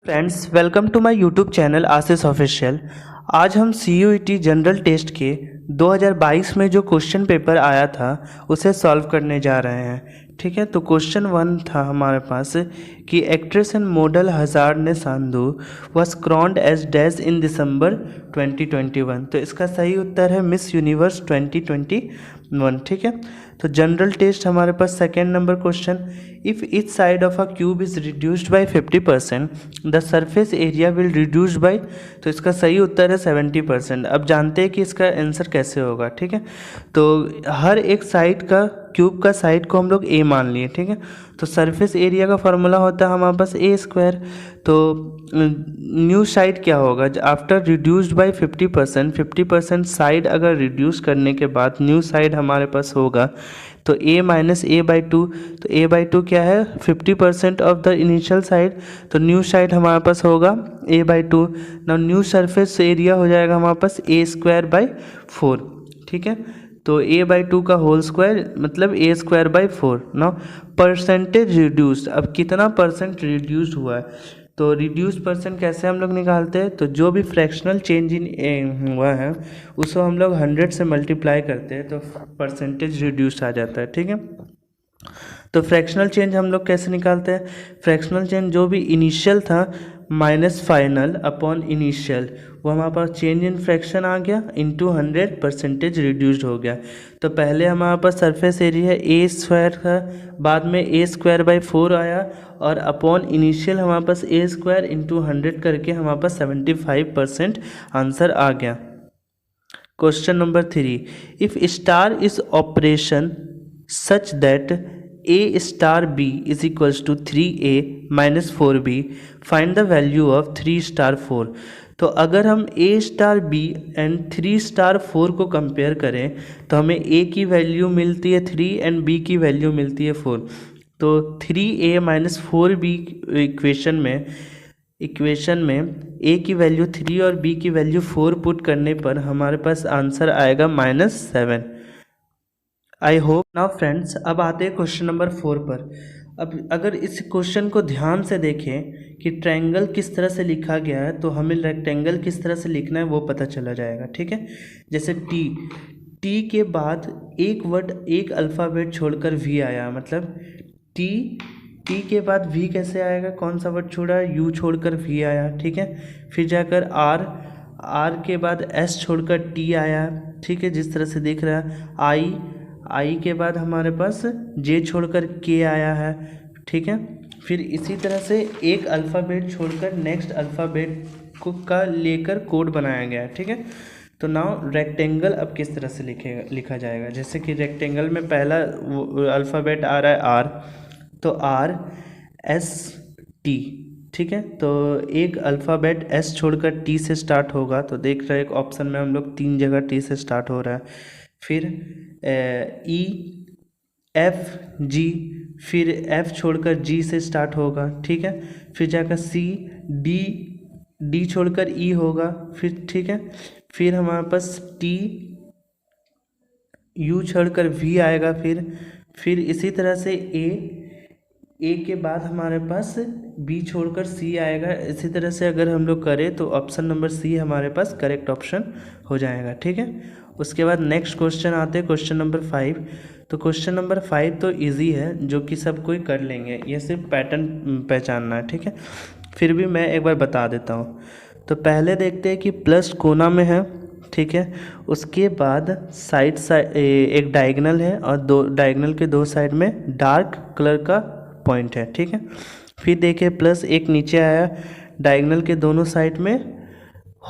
Friends, welcome to my YouTube channel Ashish official. आज हम CUET general test के 2022 में जो क्वेश्चन पेपर आया था उसे सॉल्व करने जा रहे हैं। ठीक है, तो क्वेश्चन 1 था हमारे पास कि एक्ट्रेस एंड मॉडल हजारने Sandhu was crowned as dash in December 2021। तो इसका सही उत्तर है मिस यूनिवर्स 2021। ठीक है, तो जनरल टेस्ट हमारे पास second number question, if each side of a cube is reduced by 50% the surface area will reduce by. तो इसका सही उत्तर है 70%। अब जानते हैं कि इसका आंसर कैसे होगा। ठीक है, तो हर एक साइड का क्यूब का साइड को हम लोग ए मान लिए। ठीक है, तो सरफेस एरिया का फॉर्मूला होता है हमारे पास ए स्क्वायर। तो न्यू साइड क्या होगा आफ्टर रिड्यूस्ड बाय 50%, साइड अगर रिड्यूस करने के बाद न्यू साइड हमारे पास होगा तो a minus A by two. तो a बाई टू क्या है 50% ऑफ द इनिशियल साइड, तो न्यू साइड हमारे पास होगा a बाई टू। ना न्यू सरफेस एरिया हो जाएगा हमारे पास a स्क्वायर बाई 4। ठीक है, तो a बाई टू का होल स्क्वायर मतलब a स्क्वायर बाई 4। ना परसेंटेज रिड्यूस्ड, अब कितना परसेंट रिड्यूस्ड हुआ है, तो रिड्यूस परसेंट कैसे हम लोग निकालते हैं, तो जो भी फ्रैक्शनल चेंज इन हुआ है उसको हम लोग 100 से मल्टीप्लाई करते हैं तो परसेंटेज रिड्यूस आ जाता है। ठीक है, तो फ्रैक्शनल चेंज हम लोग कैसे निकालते हैं, फ्रैक्शनल चेंज जो भी इनिशियल था माइनस फाइनल अपॉन इनिशियल, वो हमारे पास चेंज इन फ्रैक्शन आ गया इंटू 100 परसेंटेज रिड्यूस्ड हो गया। तो पहले हमारे पास सरफेस एरिया ए स्क्वायर था, बाद में ए स्क्वायर बाई 4 आया और अपॉन इनिशियल हमारे पास ए स्क्वायर इंटू 100 करके हमारे पास 75% आंसर आ गया। Question number 3, if star is operation such that a star b is equals to 3a minus 4b, find the value of 3 star 4। तो अगर हम a star b and 3 star 4 को compare करें तो हमें a की वैल्यू मिलती है 3 एंड b की वैल्यू मिलती है 4। तो 3a माइनस 4b इक्वेशन में a की वैल्यू 3 और b की वैल्यू 4 पुट करने पर हमारे पास आंसर आएगा -7। आई होप नाउ फ्रेंड्स, अब आते हैं क्वेश्चन नंबर 4 पर। अब अगर इस क्वेश्चन को ध्यान से देखें कि ट्रायंगल किस तरह से लिखा गया है तो हमें रेक्टेंगल किस तरह से लिखना है वो पता चला जाएगा। ठीक है, जैसे टी के बाद एक वर्ड एक अल्फ़ाबेट छोड़कर वी आया, मतलब टी के बाद वी कैसे आएगा, कौन सा वर्ड छोड़ा है, यू छोड़कर वी आया। ठीक है, फिर जाकर आर के बाद एस छोड़कर टी आया। ठीक है, जिस तरह से दिख रहा है आई के बाद हमारे पास जे छोड़कर के आया है। ठीक है, फिर इसी तरह से एक अल्फ़ाबेट छोड़कर नेक्स्ट अल्फ़ाबेट को का लेकर कोड बनाया गया है। ठीक है, तो नाउ रेक्टेंगल अब किस तरह से लिखा जाएगा, जैसे कि रेक्टेंगल में पहला अल्फ़ाबेट आ रहा है आर, तो आर एस टी। ठीक है, तो एक अल्फ़ाबेट एस छोड़कर टी से स्टार्ट होगा, तो देख रहे हैं एक ऑप्शन में हम लोग 3 जगह टी से स्टार्ट हो रहा है। फिर ई एफ जी, फिर एफ छोड़कर जी से स्टार्ट होगा। ठीक है, फिर जाकर सी डी छोड़कर ई होगा। फिर ठीक है, फिर हमारे पास टी यू छोड़कर वी आएगा। फिर इसी तरह से ए के बाद हमारे पास बी छोड़कर सी आएगा। इसी तरह से अगर हम लोग करें तो ऑप्शन नंबर सी हमारे पास करेक्ट ऑप्शन हो जाएगा। ठीक है, उसके बाद नेक्स्ट क्वेश्चन आते हैं क्वेश्चन नंबर 5। तो क्वेश्चन नंबर 5 तो इजी है, जो कि सब कोई कर लेंगे, ये सिर्फ पैटर्न पहचानना है। ठीक है, फिर भी मैं एक बार बता देता हूँ। तो पहले देखते हैं कि प्लस कोना में है। ठीक है, उसके बाद साइड एक डायगोनल है और डायगोनल के दो साइड में डार्क कलर का पॉइंट है। ठीक है, फिर देखिए प्लस एक नीचे आया, डायगोनल के दोनों साइड में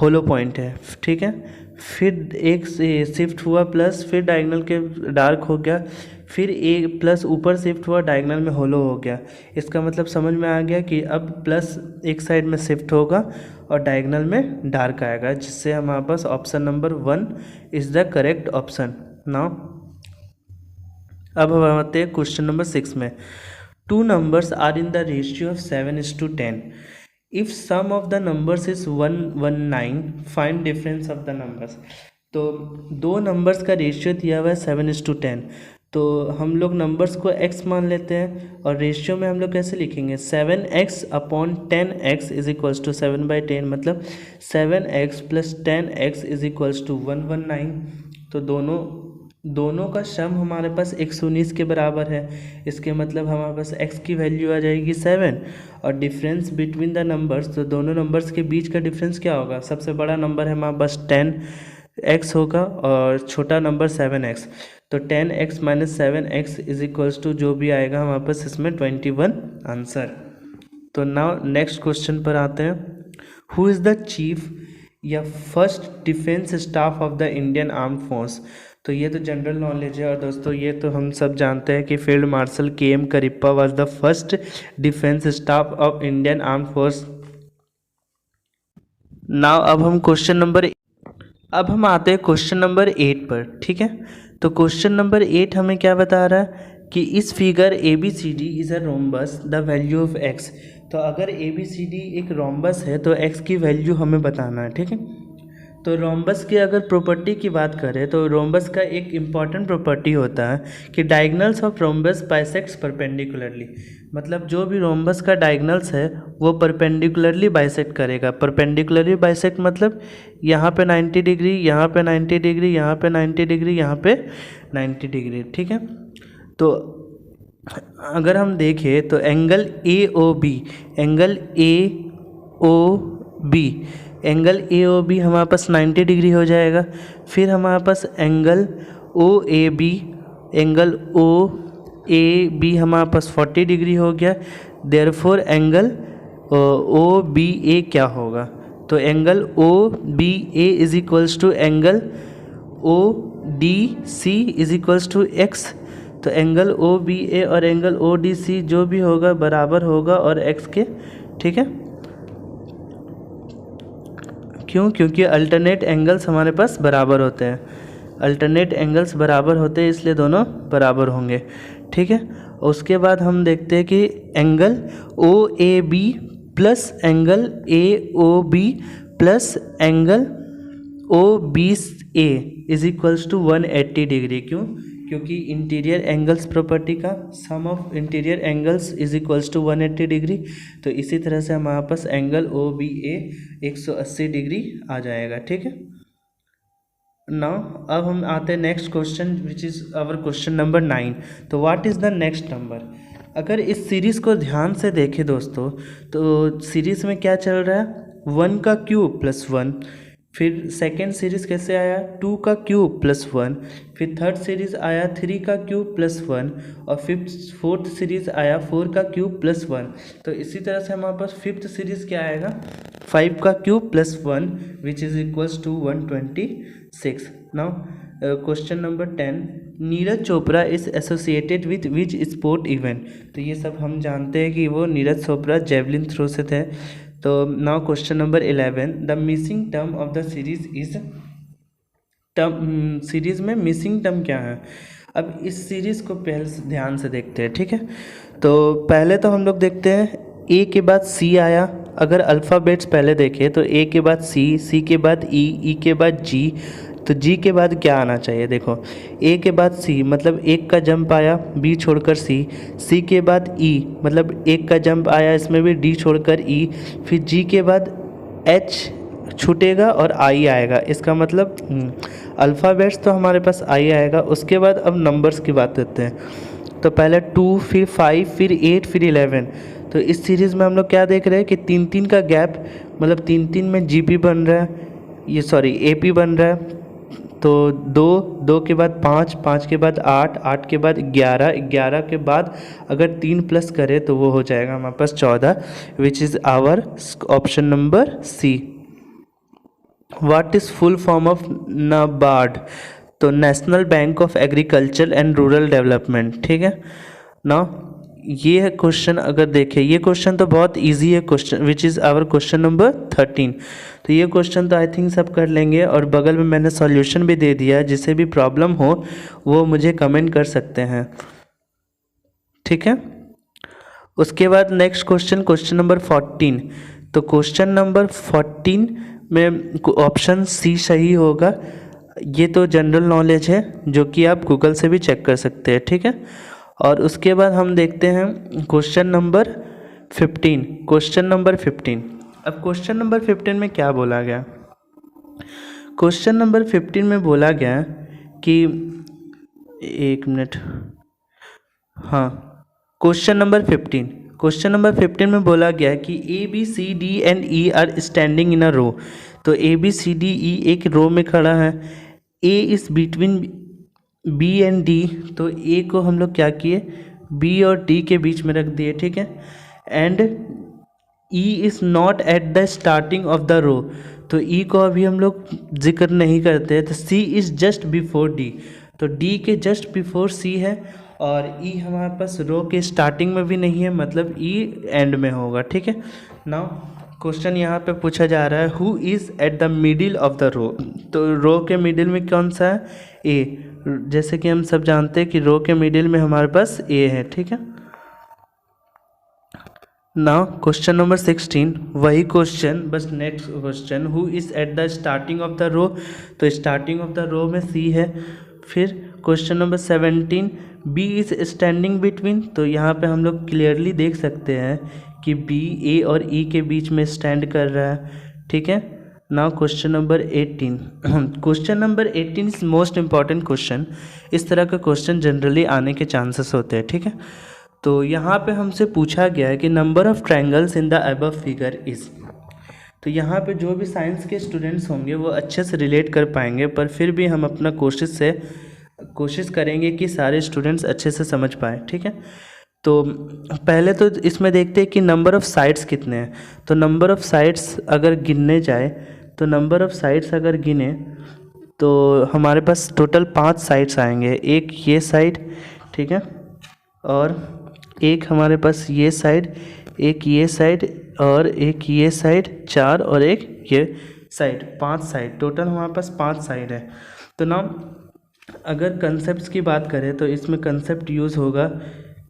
होलो पॉइंट है। ठीक है, फिर एक शिफ्ट हुआ प्लस, फिर डायगोनल के डार्क हो गया, फिर एक प्लस ऊपर शिफ्ट हुआ, डायगोनल में होलो हो गया। इसका मतलब समझ में आ गया कि अब प्लस एक साइड में शिफ्ट होगा और डायगोनल में डार्क आएगा, जिससे हमारे पास option number 1 is the correct option. Now अब हम आते हैं क्वेश्चन नंबर 6 में। 2 numbers are in the ratio of 7:10. If sum of the numbers is 119, find difference of the numbers. तो 2 नंबर्स का रेशियो दिया हुआ है 7:10। तो हम लोग नंबर्स को x मान लेते हैं और रेशियो में हम लोग कैसे लिखेंगे 7x upon 10x is equals to 7/10, मतलब 7x plus 10x is equals to 119। तो दोनों का सम हमारे पास 119 के बराबर है। इसके मतलब हमारे पास x की वैल्यू आ जाएगी 7 और डिफरेंस बिटवीन द नंबर्स, तो दोनों नंबर्स के बीच का डिफरेंस क्या होगा, सबसे बड़ा नंबर है हमारे पास 10x होगा और छोटा नंबर 7x। तो 10x minus 7x is equals to जो भी आएगा हमारे पास इसमें 21 आंसर। तो नाउ नेक्स्ट क्वेश्चन पर आते हैं। हु इज़ द चीफ या first defence staff of the Indian arm force. तो ये तो जनरल नॉलेज है और दोस्तों ये तो हम सब जानते हैं कि field marshal KM Cariappa was the first defence staff of Indian arm force. Now अब हम आते हैं क्वेश्चन नंबर 8 पर, ठीक है। तो क्वेश्चन नंबर 8 हमें क्या बता रहा है कि इस figure ABCD is a rhombus the value of x। तो अगर ABCD एक रोम्बस है तो x की वैल्यू हमें बताना है, ठीक है। तो रोम्बस की अगर प्रॉपर्टी की बात करें तो रोम्बस का एक इम्पॉर्टेंट प्रॉपर्टी होता है कि diagonals of rhombus bisects perpendicularly, मतलब जो भी रोम्बस का डायगनल्स है वो परपेंडिकुलरली बाइसेक्ट करेगा। परपेंडिकुलरली बाइसेक्ट मतलब यहाँ पे 90 डिग्री, यहाँ पे 90 डिग्री, यहाँ पे 90 डिग्री, यहाँ पे 90 डिग्री, ठीक है। तो अगर हम देखें तो एंगल AOB हमारे पास 90 डिग्री हो जाएगा। फिर हमारे पास एंगल OAB हमारे पास 40 डिग्री हो गया। देयरफॉर एंगल OBA क्या होगा, तो angle OBA is equals to angle ODC is equals to x। तो एंगल OBA और एंगल ODC जो भी होगा बराबर होगा और x के, ठीक है। क्यों, क्योंकि अल्टरनेट एंगल्स हमारे पास बराबर होते हैं, अल्टरनेट एंगल्स बराबर होते हैं इसलिए दोनों बराबर होंगे, ठीक है। उसके बाद हम देखते हैं कि angle OAB plus angle AOB plus angle OBA is equals to 180 degree. क्यों, क्योंकि इंटीरियर एंगल्स प्रॉपर्टी का sum of interior angles is equals to 180 degree. तो इसी तरह से हमारे पास एंगल OBA 180 डिग्री आ जाएगा, ठीक है। नाउ अब हम आते हैं next question which is our question number 9। तो what is the next number. अगर इस सीरीज़ को ध्यान से देखें दोस्तों तो सीरीज़ में क्या चल रहा है 1 का क्यूब प्लस 1, फिर सेकेंड सीरीज़ कैसे आया 2 का क्यूब प्लस 1, फिर थर्ड सीरीज़ आया 3 का क्यूब प्लस 1 और फोर्थ सीरीज़ आया 4 का क्यूब प्लस 1। तो इसी तरह से हमारे पास फिफ्थ सीरीज़ क्या आएगा 5 का cube plus 1 which is equals to 126। Now question number 10, Neeraj Chopra is associated with which sport event. तो ये सब हम जानते हैं कि वो नीरज चोपड़ा जेवलिन थ्रो से थे। तो now question number 11, the missing term of the series is series में मिसिंग टर्म क्या है। अब इस सीरीज़ को पहले से ध्यान से देखते हैं, ठीक है। तो पहले तो हम लोग देखते हैं ए के बाद सी आया। अगर अल्फ़ाबेट्स पहले देखें तो ए के बाद सी के बाद ई के बाद जी, तो जी के बाद क्या आना चाहिए, देखो ए के बाद सी मतलब एक का जंप आया, बी छोड़कर सी के बाद ई मतलब एक का जंप आया, इसमें भी डी छोड़कर ई, फिर जी के बाद एच छूटेगा और आई आएगा। इसका मतलब अल्फ़ाबेट्स तो हमारे पास आई आएगा। उसके बाद अब नंबर्स की बात करते हैं। तो पहले 2 फिर 5 फिर 8 फिर 11। तो इस सीरीज़ में हम लोग क्या देख रहे हैं कि 3-3 का गैप, मतलब 3-3 में जीपी बन रहा है, ये सॉरी एपी बन रहा है। तो 2 के बाद 5 के बाद 8 के बाद 11 के बाद अगर 3 प्लस करें तो वो हो जाएगा हमारे पास 14 which is our option number C. What is full form of NABARD. तो national bank of agriculture and rural development, ठीक है ना। ये है क्वेश्चन, अगर देखें ये क्वेश्चन तो बहुत इजी है question which is our question number 13। तो ये क्वेश्चन तो आई थिंक सब कर लेंगे और बगल में मैंने सॉल्यूशन भी दे दिया है, जिसे भी प्रॉब्लम हो वो मुझे कमेंट कर सकते हैं, ठीक है। उसके बाद नेक्स्ट क्वेश्चन नंबर 14। तो क्वेश्चन नंबर 14 में ऑप्शन सी सही होगा। ये तो जनरल नॉलेज है जो कि आप गूगल से भी चेक कर सकते हैं, ठीक है। और उसके बाद हम देखते हैं क्वेश्चन नंबर 15। क्वेश्चन नंबर 15, अब क्वेश्चन नंबर 15 में क्या बोला गया? क्वेश्चन नंबर 15 में बोला गया कि, एक मिनट, हाँ, क्वेश्चन नंबर 15 में बोला गया कि A B C D and E are standing in a row. तो A B C D E एक रो में खड़ा है, A is between B and D, तो ए को हम लोग क्या किए, बी और डी के बीच में रख दिए, ठीक है। And E is not at the starting of the row, तो ई को अभी हम लोग जिक्र नहीं करते, तो सी इज़ जस्ट बिफोर डी, तो डी के जस्ट बिफोर सी है, और ई हमारे पास रो के स्टार्टिंग में भी नहीं है, मतलब ई एंड में होगा, ठीक है। नाउ क्वेश्चन यहाँ पे पूछा जा रहा है who is at the middle of the row, तो रो के मिडिल में कौन सा है, ए। जैसे कि हम सब जानते हैं कि रो के मिडिल में हमारे पास ए है, ठीक है। नाउ क्वेश्चन नंबर 16, वही क्वेश्चन बस next question, who is at the starting of the row, तो स्टार्टिंग ऑफ द रो में सी है। फिर question number 17, B is standing between, तो यहाँ पे हम लोग क्लियरली देख सकते हैं कि बी ए और ई के बीच में स्टैंड कर रहा है, ठीक है। Now question number 18, question number 18 is most important question. इस तरह का क्वेश्चन जनरली आने के चांसेस होते हैं, ठीक है। तो यहाँ पे हमसे पूछा गया है कि number of triangles in the above figure is, तो यहाँ पे जो भी साइंस के स्टूडेंट्स होंगे वो अच्छे से रिलेट कर पाएंगे, पर फिर भी हम अपना कोशिश करेंगे कि सारे स्टूडेंट्स अच्छे से समझ पाए, ठीक है। तो पहले तो इसमें देखते हैं कि नंबर ऑफ़ साइड्स कितने हैं। तो नंबर ऑफ़ साइड्स अगर गिनने जाए, तो नंबर ऑफ़ साइड्स अगर गिने तो हमारे पास टोटल 5 साइड्स आएंगे, एक ये साइड, ठीक है, और एक हमारे पास ये साइड, एक ये साइड, और एक ये साइड, 4, और एक ये साइड, 5 साइड, टोटल हमारे पास 5 साइड है। तो ना अगर कंसेप्ट की बात करें तो इसमें कंसेप्ट यूज़ होगा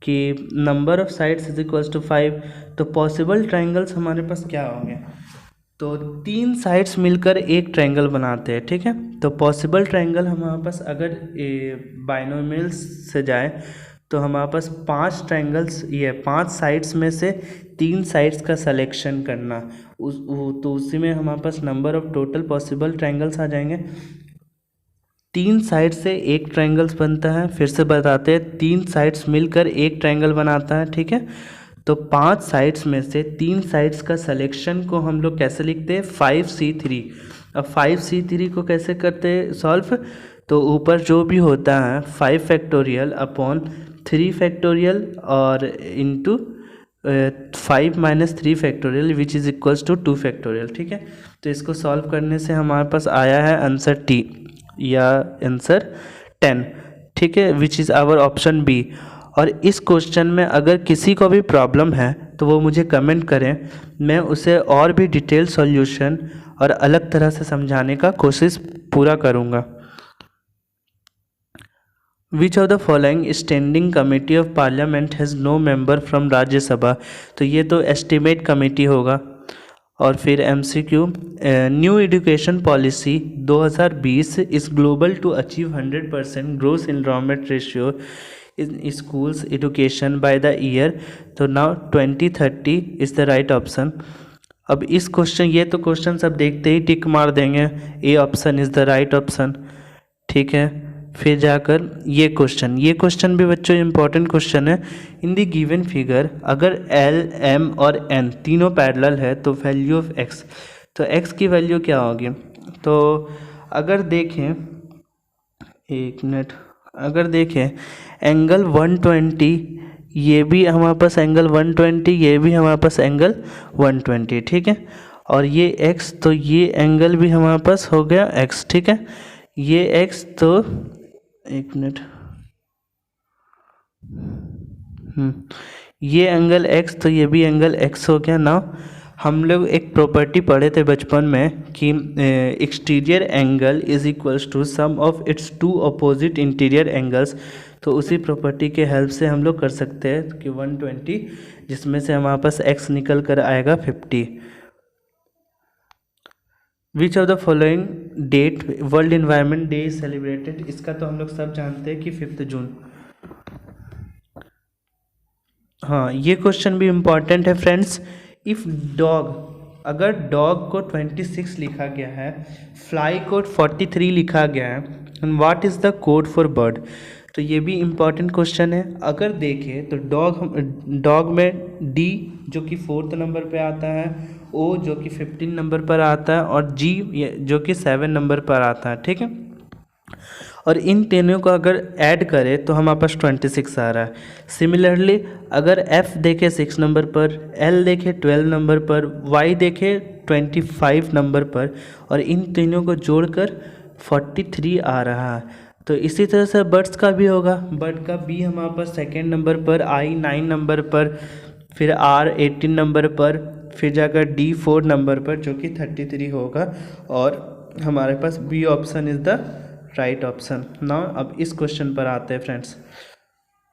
कि number of sides is equals to 5। तो पॉसिबल ट्रायंगल्स हमारे पास क्या होंगे, तो 3 साइड्स मिलकर एक ट्रायंगल बनाते हैं, ठीक है। तो पॉसिबल ट्रायंगल हमारे पास अगर बाइनोमियल्स से जाए तो हमारे पास 5 ट्रायंगल्स, ये 5 साइड्स में से 3 साइड्स का सिलेक्शन करना, तो उसी में हमारे पास number of total possible triangles आ जाएंगे। 3 साइड से एक ट्रायंगल्स बनता है, फिर से बताते हैं, 3 साइड्स मिलकर एक ट्रायंगल बनाता है, ठीक है। तो 5 साइड्स में से 3 साइड्स का सिलेक्शन को हम लोग कैसे लिखते हैं, 5C3। अब 5C3 को कैसे करते हैं सॉल्व, तो ऊपर जो भी होता है 5 फैक्टोरियल अपॉन 3 फैक्टोरियल और into 5 minus 3 factorial which is equals to 2 factorial, ठीक है। तो इसको सॉल्व करने से हमारे पास आया है आंसर टी या आंसर 10, ठीक है, which is our option B. और इस क्वेश्चन में अगर किसी को भी प्रॉब्लम है तो वो मुझे कमेंट करें, मैं उसे और भी डिटेल सॉल्यूशन और अलग तरह से समझाने का कोशिश पूरा करूँगा। Which of the following standing committee of parliament has no member from Rajya Sabha, तो ये तो एस्टिमेट कमेटी होगा। और फिर MCQ, new education policy 2020 is global to achieve 100% gross enrolment ratio in schools education by the year, तो now 2030 is the right option. अब इस question, ये तो क्वेश्चन सब देखते ही टिक मार देंगे, A option is the right option, ठीक है। फिर जाकर ये क्वेश्चन भी बच्चों इम्पॉर्टेंट क्वेश्चन है। इन दी गिवन फिगर अगर L, M और N तीनों पैरेलल है तो वैल्यू ऑफ X, तो X की वैल्यू क्या होगी, तो अगर देखें, एक मिनट, अगर देखें एंगल 120, ये भी हमारे पास एंगल 120, ये भी हमारे पास एंगल 120, ठीक है। और ये X, तो ये एंगल भी हमारे पास हो गया X, ठीक है। ये X, तो एक मिनट, ये एंगल X, तो ये भी एंगल X हो गया ना। हम लोग एक प्रॉपर्टी पढ़े थे बचपन में कि exterior angle is equals to sum of its 2 opposite interior angles, तो उसी प्रॉपर्टी के हेल्प से हम लोग कर सकते हैं कि 120, जिसमें से हमारे पास X निकल कर आएगा 50। Which of the following date world environment day is celebrated, इसका तो हम लोग सब जानते हैं कि 5 जून। हाँ, ये क्वेश्चन भी इम्पॉर्टेंट है फ्रेंड्स। इफ़ डॉग, अगर डॉग को 26 लिखा गया है, फ्लाई को 43 लिखा गया है, and what is the code for bird. तो ये भी इम्पॉर्टेंट क्वेश्चन है। अगर देखें तो डॉग में डी जो कि 4th नंबर पे आता है, ओ जो कि 15 नंबर पर आता है, और जी जो कि 7 नंबर पर आता है, ठीक है। और इन तीनों को अगर ऐड करें तो हमारे पास 26 आ रहा है। सिमिलरली अगर एफ़ देखें 6 नंबर पर, एल देखें 12 नंबर पर, वाई देखें 25 नंबर पर, और इन तीनों को जोड़कर 43 आ रहा है। तो इसी तरह से बर्ड्स का भी होगा। बर्ड का बी हमारे पास 2nd नंबर पर, आई 9 नंबर पर, फिर आर 18 नंबर पर, फिर जाकर डी 4 नंबर पर जो कि 33 होगा, और हमारे पास B option is the right option. Now अब इस क्वेश्चन पर आते हैं friends.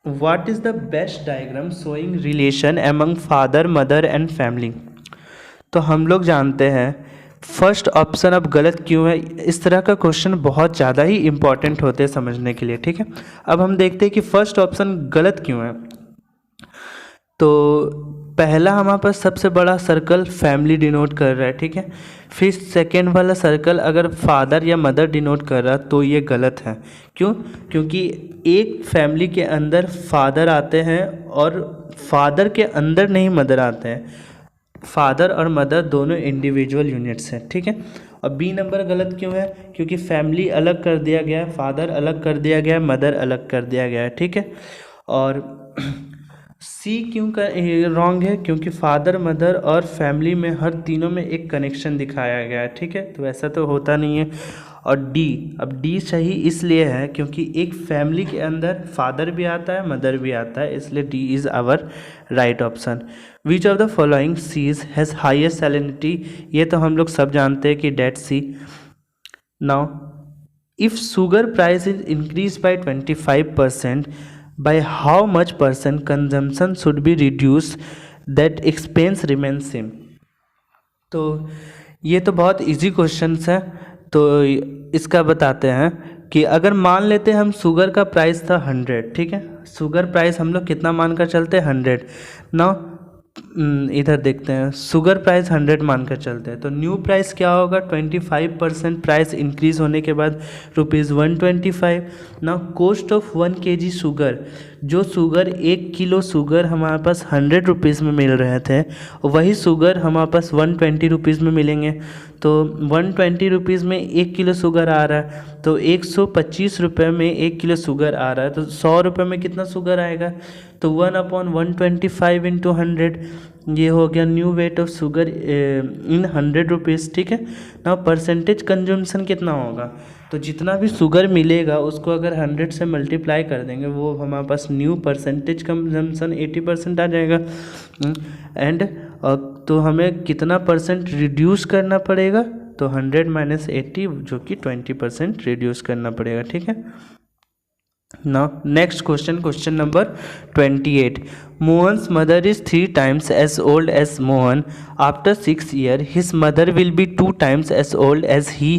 What is the best diagram showing relation among father mother and family. तो हम लोग जानते हैं फर्स्ट ऑप्शन अब गलत क्यों है। इस तरह का क्वेश्चन बहुत ज़्यादा ही इम्पॉर्टेंट होते हैं समझने के लिए, ठीक है। अब हम देखते हैं कि फर्स्ट ऑप्शन गलत क्यों है। तो पहला हमारे पास सबसे बड़ा सर्कल फैमिली डिनोट कर रहा है, ठीक है। फिर सेकेंड वाला सर्कल अगर फादर या मदर डिनोट कर रहा तो ये गलत है। क्यों? क्योंकि एक फैमिली के अंदर फादर आते हैं और फादर के अंदर नहीं मदर आते हैं। फादर और मदर दोनों इंडिविजुअल यूनिट्स हैं, ठीक है। और बी नंबर गलत क्यों है? क्योंकि फैमिली अलग कर दिया गया है, फादर अलग कर दिया गया है, मदर अलग कर दिया गया है, ठीक है। और सी क्यों का रॉन्ग है? क्योंकि फादर मदर और फैमिली में हर तीनों में एक कनेक्शन दिखाया गया है, ठीक है। तो ऐसा तो होता नहीं है। और डी, अब डी सही इसलिए है क्योंकि एक फैमिली के अंदर फादर भी आता है मदर भी आता है, इसलिए D is our right option. Which of the following seas has highest salinity. ये तो हम लोग सब जानते हैं कि Dead Sea. Now if sugar price is increase by 25%, by how much percent consumption should be reduced that expense remains same। तो ये तो बहुत इजी क्वेश्चंस है। तो इसका बताते हैं कि अगर मान लेते हैं हम शुगर का प्राइस था 100, ठीक है। शुगर प्राइस हम लोग कितना मानकर चलते हैं? 100। ना इधर देखते हैं, शुगर प्राइस 100 मानकर चलते हैं, तो न्यू प्राइस क्या होगा? 25% प्राइस इंक्रीज़ होने के बाद ₹125। ना कॉस्ट ऑफ 1 kg शुगर, जो शुगर 1 किलो शुगर हमारे पास 100 रुपीज़ में मिल रहे थे, वही शुगर हमारे पास 120 रुपीज़ में मिलेंगे। तो 120 रुपीज़ में 1 किलो शुगर आ रहा है, तो 125 रुपये में 1 किलो शुगर आ रहा है, तो 100 रुपये में कितना शुगर आएगा? तो 1/125 इंटू 100, ये हो गया new weight of sugar in 100 rupees, ठीक है ना। परसेंटेज कंजम्पशन कितना होगा? तो जितना भी शुगर मिलेगा उसको अगर 100 से मल्टीप्लाई कर देंगे, वो हमारे पास न्यू परसेंटेज कंजम्पशन 80% आ जाएगा। एंड तो हमें कितना परसेंट रिड्यूस करना पड़ेगा? तो 100 - 80 जो कि 20% रिड्यूस करना पड़ेगा, ठीक है। Now next question, question number 28. Mohan's mother is 3 times as old as Mohan. After 6 years, his mother will be 2 times as old as he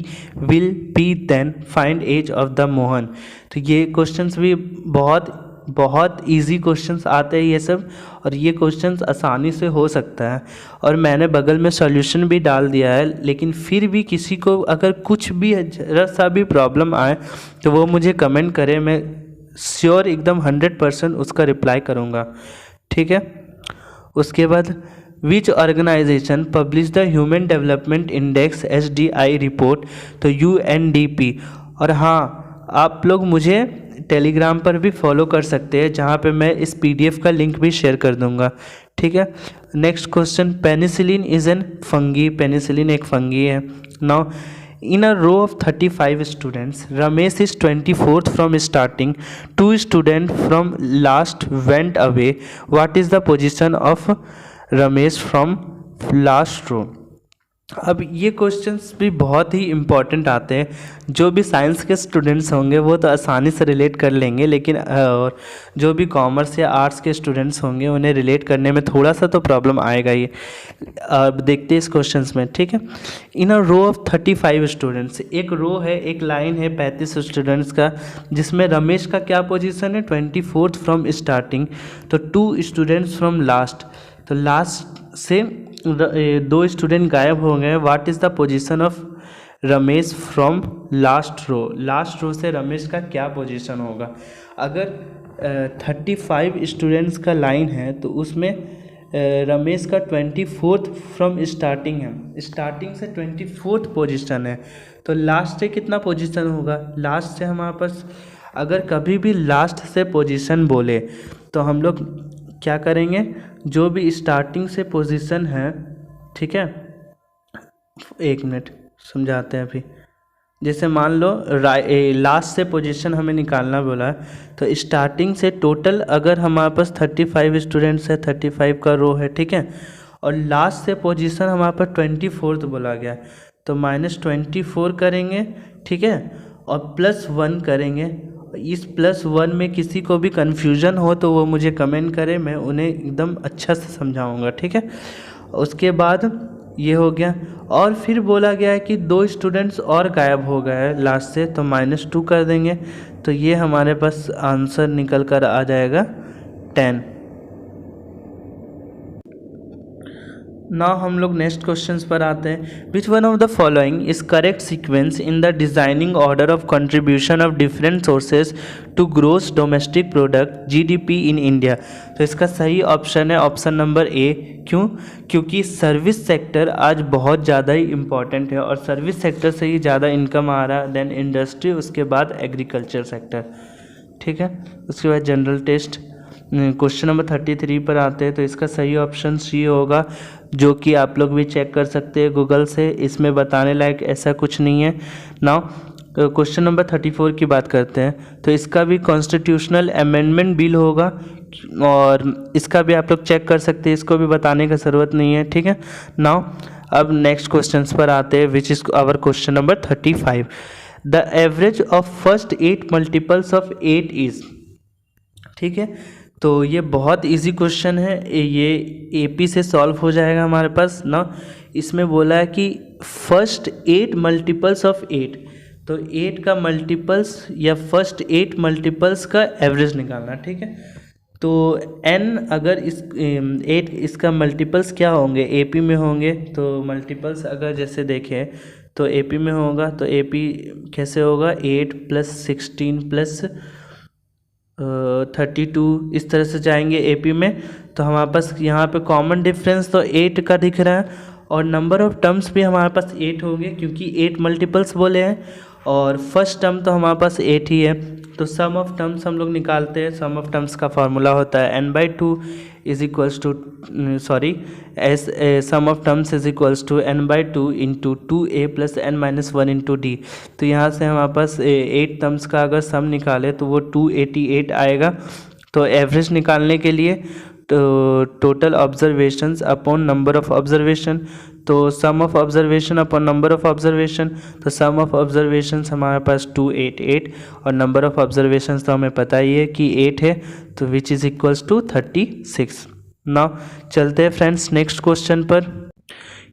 will be then. Find age of the Mohan. तो ये questions भी बहुत easy questions आते हैं ये सब, और ये क्वेश्चंस आसानी से हो सकता है। और मैंने बगल में सॉल्यूशन भी डाल दिया है, लेकिन फिर भी किसी को अगर कुछ भी जरा सा भी प्रॉब्लम आए तो वो मुझे कमेंट करे, मैं श्योर एकदम 100% उसका रिप्लाई करूँगा, ठीक है। उसके बाद which organisation publish the human development index SDI report. तो UNDP। और हाँ, आप लोग मुझे टेलीग्राम पर भी फॉलो कर सकते हैं, जहाँ पे मैं इस PDF का लिंक भी शेयर कर दूंगा, ठीक है। Next question, penicillin is an fungi. पेनिसिलिन एक फंगी है। Now in a row of 35 students, Ramesh is 24th from starting, 2 student from last went away. What is the position of Ramesh from last row. अब ये questions भी बहुत ही important आते हैं। जो भी साइंस के स्टूडेंट्स होंगे वो तो आसानी से रिलेट कर लेंगे, लेकिन और जो भी कॉमर्स या आर्ट्स के स्टूडेंट्स होंगे उन्हें रिलेट करने में थोड़ा सा तो प्रॉब्लम आएगा ही। अब देखते हैं इस क्वेश्चंस में, ठीक है। इन अ रो ऑफ 35 स्टूडेंट्स, एक रो है, एक लाइन है 35 स्टूडेंट्स का, जिसमें रमेश का क्या पोजीशन है, 24th फ्रॉम स्टार्टिंग। तो 2 स्टूडेंट्स फ्रॉम लास्ट, तो लास्ट से 2 स्टूडेंट गायब हो गए। What is the position of Ramesh from last row, last row से रमेश का क्या पोजीशन होगा। अगर 35 स्टूडेंट्स का लाइन है तो उसमें रमेश का 24th फ्रॉम स्टार्टिंग है, स्टार्टिंग से 24th पोजीशन है, तो लास्ट से कितना पोजीशन होगा। लास्ट से हमारे पास अगर कभी भी लास्ट से पोजीशन बोले तो हम लोग क्या करेंगे, जो भी स्टार्टिंग से पोजीशन है, ठीक है, 1 मिनट समझाते हैं अभी। जैसे मान लो लास्ट से पोजीशन हमें निकालना बोला है, तो स्टार्टिंग से टोटल अगर हमारे पास 35 स्टूडेंट्स है, 35 का रो है, ठीक है, और लास्ट से पोजीशन हमारे पास 24th बोला गया, तो -24 करेंगे, ठीक है, और +1 करेंगे। इस +1 में किसी को भी कन्फ्यूजन हो तो वो मुझे कमेंट करे, मैं उन्हें एकदम अच्छा से समझाऊंगा, ठीक है। उसके बाद ये हो गया, और फिर बोला गया है कि 2 स्टूडेंट्स और गायब हो गए हैं लास्ट से, तो -2 कर देंगे, तो ये हमारे पास आंसर निकल कर आ जाएगा 10। नाउ हम लोग नेक्स्ट क्वेश्चंस पर आते हैं। Which one of the following is correct sequence in the descending order of contribution of different sources to gross domestic product GDP in India. तो इसका सही ऑप्शन है ऑप्शन नंबर ए। क्यों? क्योंकि सर्विस सेक्टर आज बहुत ज़्यादा ही इम्पॉर्टेंट है और सर्विस सेक्टर से ही ज़्यादा इनकम आ रहा है, देन इंडस्ट्री, उसके बाद एग्रीकल्चर सेक्टर, ठीक है। उसके बाद जनरल टेस्ट क्वेश्चन नंबर 33 पर आते हैं, तो इसका सही ऑप्शन सी होगा, जो कि आप लोग भी चेक कर सकते हैं गूगल से, इसमें बताने लायक ऐसा कुछ नहीं है। नाउ क्वेश्चन नंबर 34 की बात करते हैं, तो इसका भी कॉन्स्टिट्यूशनल अमेंडमेंट बिल होगा और इसका भी आप लोग चेक कर सकते हैं, इसको भी बताने का ज़रूरत नहीं है, ठीक है। नाउ अब नेक्स्ट क्वेश्चन पर आते हैं, which is our question number 35। The average of first 8 multiples of 8 is, ठीक है। तो ये बहुत इजी क्वेश्चन है, ये AP से सॉल्व हो जाएगा हमारे पास ना। इसमें बोला है कि फर्स्ट 8 मल्टीपल्स ऑफ 8, तो 8 का मल्टीपल्स या फर्स्ट 8 मल्टीपल्स का एवरेज निकालना, ठीक है। तो n अगर इस 8 इसका मल्टीपल्स क्या होंगे, AP में होंगे, तो मल्टीपल्स अगर जैसे देखें तो AP में होगा, तो AP कैसे होगा, 8 + 16 + 32, इस तरह से जाएंगे AP में। तो हमारे पास यहाँ पे कॉमन डिफरेंस तो 8 का दिख रहा है और नंबर ऑफ़ टर्म्स भी हमारे पास 8 होंगे, क्योंकि 8 मल्टीपल्स बोले हैं और फर्स्ट टर्म तो हमारे पास 8 ही है। तो सम ऑफ टर्म्स हम लोग निकालते हैं, सम ऑफ टर्म्स का फार्मूला होता है n/2 is equals to sum of terms is equals to n/2 into 2a + n-1 into d। तो यहाँ से हमारे पास 8 टर्म्स का अगर सम निकाले तो वो 288 आएगा। तो एवरेज निकालने के लिए तो total observations upon number of observation, तो sum of observation upon number of observation, तो सम ऑफ ऑब्जर्वेशंस हमारे पास 288 और नंबर ऑफ ऑब्जर्वेशंस तो हमें पता ही है कि 8 है, तो which is equals to 36। Now चलते हैं फ्रेंड्स नेक्स्ट क्वेश्चन पर।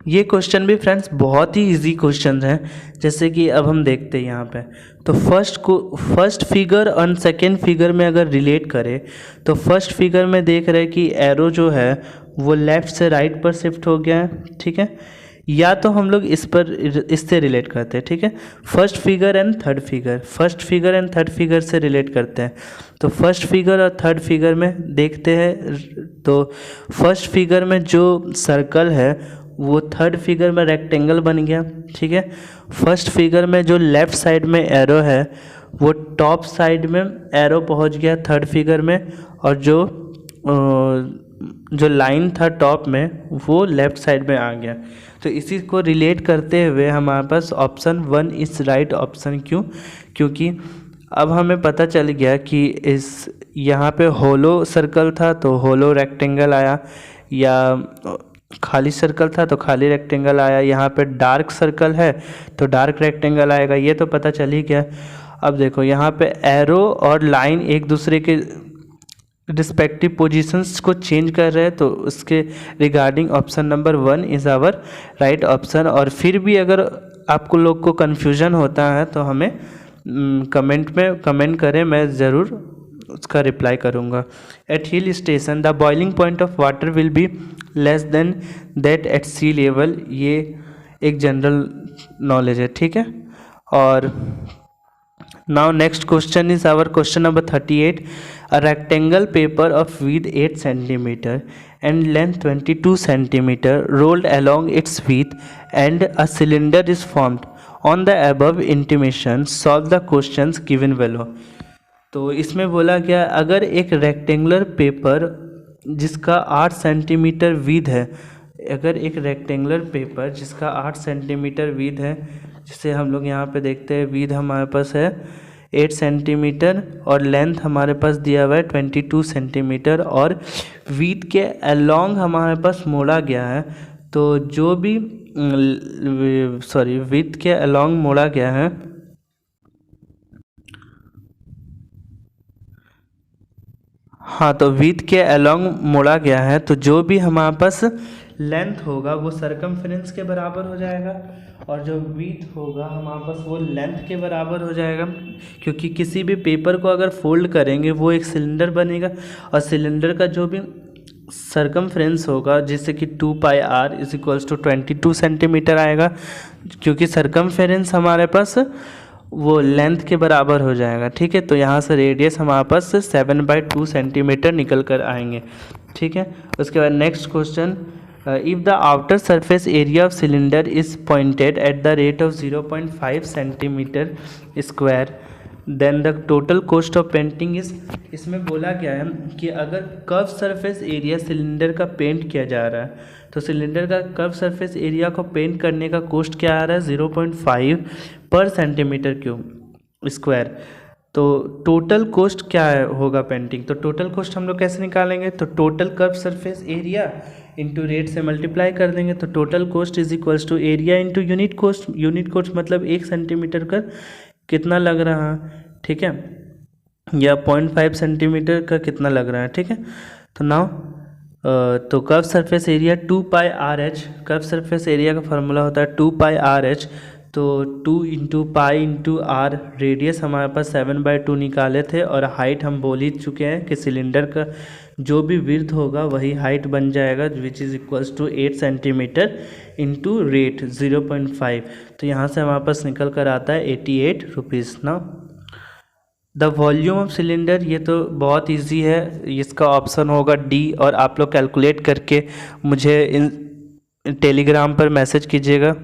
ये क्वेश्चन भी फ्रेंड्स बहुत ही इजी क्वेश्चन हैं, जैसे कि अब हम देखते हैं यहाँ पे। तो फर्स्ट फिगर और सेकेंड फिगर में अगर रिलेट करें तो फर्स्ट फिगर में देख रहे हैं कि एरो जो है वो लेफ़्ट से राइट पर शिफ्ट हो गया है, ठीक है। या तो हम लोग इससे रिलेट करते हैं, ठीक है। First figure and third figure से रिलेट करते हैं। तो फर्स्ट फिगर और थर्ड फिगर में देखते हैं, तो फर्स्ट फिगर में जो सर्कल है वो थर्ड फिगर में रेक्टेंगल बन गया, ठीक है। फर्स्ट फिगर में जो लेफ़्ट साइड में एरो है वो टॉप साइड में एरो पहुंच गया थर्ड फिगर में, और जो लाइन था टॉप में वो लेफ़्ट साइड में आ गया। तो इसी को रिलेट करते हुए हमारे पास ऑप्शन 1 इस राइट ऑप्शन। क्यों? क्योंकि अब हमें पता चल गया कि इस यहाँ पे होलो सर्कल था तो होलो रेक्टेंगल आया, या खाली सर्कल था तो खाली रेक्टेंगल आया, यहाँ पे डार्क सर्कल है तो डार्क रेक्टेंगल आएगा, ये तो पता चल ही गया। अब देखो यहाँ पे एरो और लाइन एक दूसरे के रिस्पेक्टिव पोजीशंस को चेंज कर रहे हैं, तो उसके regarding option number 1 is our right option. और फिर भी अगर आपको लोग को कन्फ्यूजन होता है तो हमें कमेंट में कमेंट करें, मैं ज़रूर उसका रिप्लाई करूँगा। At hill station the boiling point of water will be less than that at sea level, ये एक जनरल नॉलेज है, ठीक है। और now next question is our question number 38। A rectangle paper of width 8 cm and length 22 cm rolled along its width and a cylinder is formed. On the above intimation, solve the questions given below. तो इसमें बोला गया अगर एक rectangular paper जिसका 8 centimetre width है, अगर एक रेक्टेंगुलर पेपर जिसका 8 सेंटीमीटर विड्थ है, जिसे हम लोग यहाँ पे देखते हैं विड्थ हमारे पास है 8 सेंटीमीटर और लेंथ हमारे पास दिया हुआ है 22 सेंटीमीटर और विड्थ के अलोंग हमारे पास मोड़ा गया है, तो जो भी विड्थ के अलोंग मोड़ा गया है, हाँ तो विड्थ के अलोंग मोड़ा गया है, तो जो भी हमारे पास लेंथ होगा वो सरकमफ्रेंस के बराबर हो जाएगा और जो विड्थ होगा हमारे पास वो लेंथ के बराबर हो जाएगा। क्योंकि किसी भी पेपर को अगर फोल्ड करेंगे वो एक सिलेंडर बनेगा और सिलेंडर का जो भी सरकमफ्रेंस होगा जैसे कि 2πr is equals to 22 centimetre आएगा, क्योंकि सरकमफ्रेंस हमारे पास वो लेंथ के बराबर हो जाएगा, ठीक है। तो यहाँ से रेडियस हमारे पास 7/2 सेंटीमीटर निकल कर आएंगे, ठीक है। उसके बाद next question, if the outer surface area of cylinder is pointed at the rate of 0.5 centimeter square then the total cost of painting is, इसमें बोला गया है कि अगर कर्व सरफेस एरिया सिलेंडर का पेंट किया जा रहा है तो सिलेंडर का कर्व सरफेस एरिया को पेंट करने का कॉस्ट क्या आ रहा है 0.5 पर सेंटीमीटर क्यूब स्क्वायर। तो टोटल कॉस्ट क्या होगा पेंटिंग, तो टोटल कॉस्ट हम लोग कैसे निकालेंगे, तो total curve surface area into rate से मल्टीप्लाई कर देंगे, तो total cost is equals to area into unit cost. Unit cost मतलब 1 सेंटीमीटर का कितना लग रहा है, ठीक है, या 0.5 सेंटीमीटर का कितना लग रहा है, ठीक है। तो नाउ तो curve surface area 2πRh, curve surface area का फार्मूला होता है 2πRh, तो 2 into pi into R, radius हमारे पास 7/2 निकाले थे और हाइट हम बोल ही चुके हैं कि सिलेंडर का जो भी विड्थ होगा वही हाइट बन जाएगा which is equals to 8 centimetre into rate 0.5, तो यहाँ से हमारे पास निकल कर आता है 88 रुपीज़ ना। द वॉल्यूम ऑफ सिलेंडर, ये तो बहुत इजी है, इसका ऑप्शन होगा डी और आप लोग कैलकुलेट करके मुझे टेलीग्राम पर मैसेज कीजिएगा।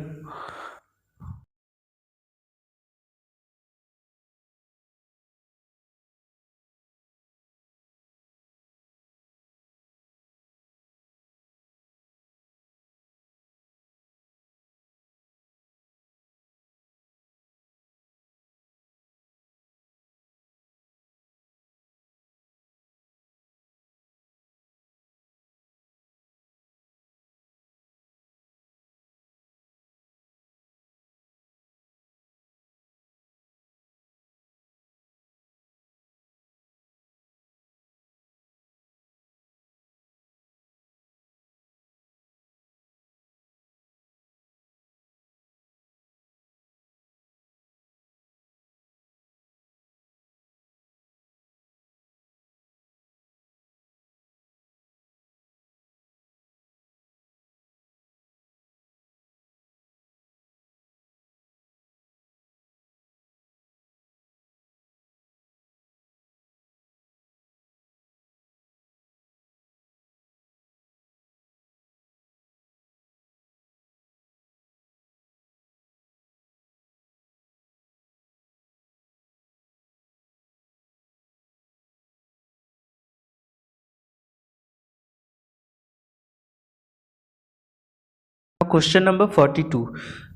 क्वेश्चन नंबर 42,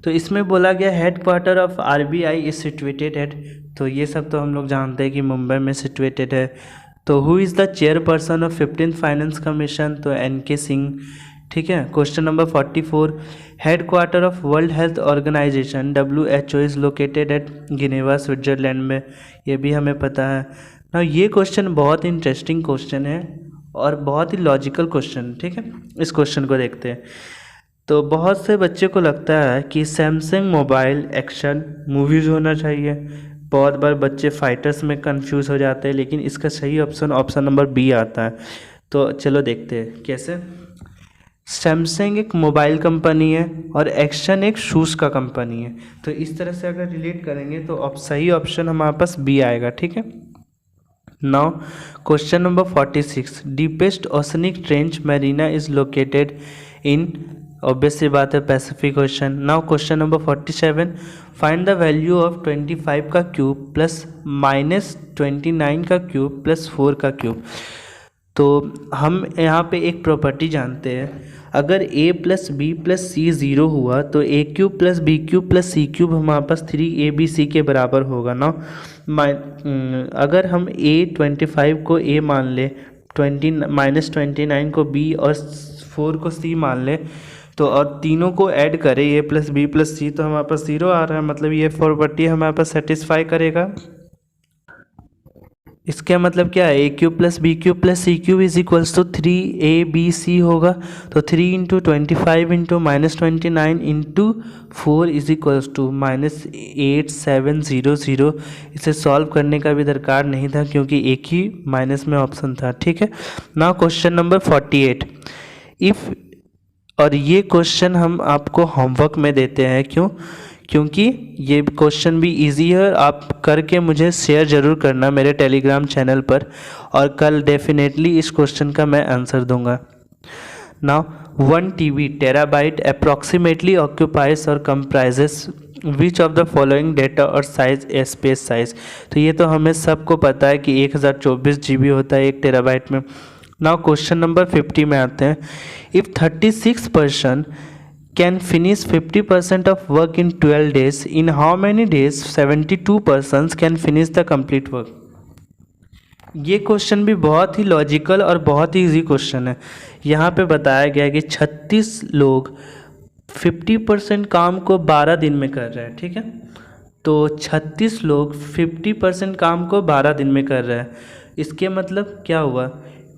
तो इसमें बोला गया head quarter of RBI is situated at, तो ये सब तो हम लोग जानते हैं कि मुंबई में सिचुएटेड है। तो who is the chairperson of 15th finance commission, तो एन के सिंह, ठीक है। Question number 44, head quarter of World Health Organization WHO is located at Geneva Switzerland में, ये भी हमें पता है ना। ये क्वेश्चन बहुत इंटरेस्टिंग क्वेश्चन है और बहुत ही लॉजिकल क्वेश्चन, ठीक है। इस क्वेश्चन को देखते हैं। तो बहुत से बच्चे को लगता है कि सैमसंग मोबाइल एक्शन मूवीज़ होना चाहिए। बहुत बार बच्चे फाइटर्स में कंफ्यूज हो जाते हैं, लेकिन इसका सही ऑप्शन नंबर बी आता है। तो चलो देखते हैं कैसे। सैमसंग एक मोबाइल कंपनी है और एक्शन एक शूज़ का कंपनी है, तो इस तरह से अगर रिलेट करेंगे तो सही ऑप्शन हमारे पास बी आएगा, ठीक है। Now question number 46, deepest oceanic trench Mariana is located in, obvious सी बात है Pacific Ocean. Now question number 47, find the value of 25 का क्यूब प्लस -29 का क्यूब प्लस 4 का क्यूब। तो हम यहाँ पे एक प्रॉपर्टी जानते हैं, अगर a plus B plus C 0 हुआ तो a cube plus B cube plus C cube हमारे पास 3abc के बराबर होगा ना। अगर हम a25 को a मान ले, -29 को b और 4 को c मान ले, तो और तीनों को ऐड करें a प्लस बी प्लस सी, तो हमारे पास 0 आ रहा है, मतलब ये प्रॉपर्टी हमारे पास सेटिस्फाई करेगा। इसका मतलब क्या है, A cube plus B cube plus C cube is equals to 3abc होगा। तो 3 into 25 into -29 into 4 is equals to -8700। इसे सॉल्व करने का भी दरकार नहीं था क्योंकि एक ही माइनस में ऑप्शन था, ठीक है। नाउ क्वेश्चन नंबर 48, इफ़, और ये क्वेश्चन हम आपको होमवर्क में देते हैं, क्योंकि ये क्वेश्चन भी इजी है और आप करके मुझे शेयर ज़रूर करना मेरे टेलीग्राम चैनल पर, और कल डेफिनेटली इस क्वेश्चन का मैं आंसर दूंगा। Now 1 TB terabyte approximately occupies और comprises which of the following data और साइज ए स्पेस साइज। तो ये तो हमें सबको पता है कि 1024 GB होता है 1 टेराबाइट में। नाउ क्वेश्चन नंबर 50 में आते हैं, if 36% can finish 50% of work in 12 days, in how many days 72% can finish the complete work। ये क्वेश्चन भी बहुत ही लॉजिकल और बहुत ही इजी क्वेश्चन है। यहाँ पे बताया गया है कि 36 लोग 50% काम को 12 दिन में कर रहे हैं, ठीक है। तो 36 लोग 50% काम को 12 दिन में कर रहे हैं, इसके मतलब क्या हुआ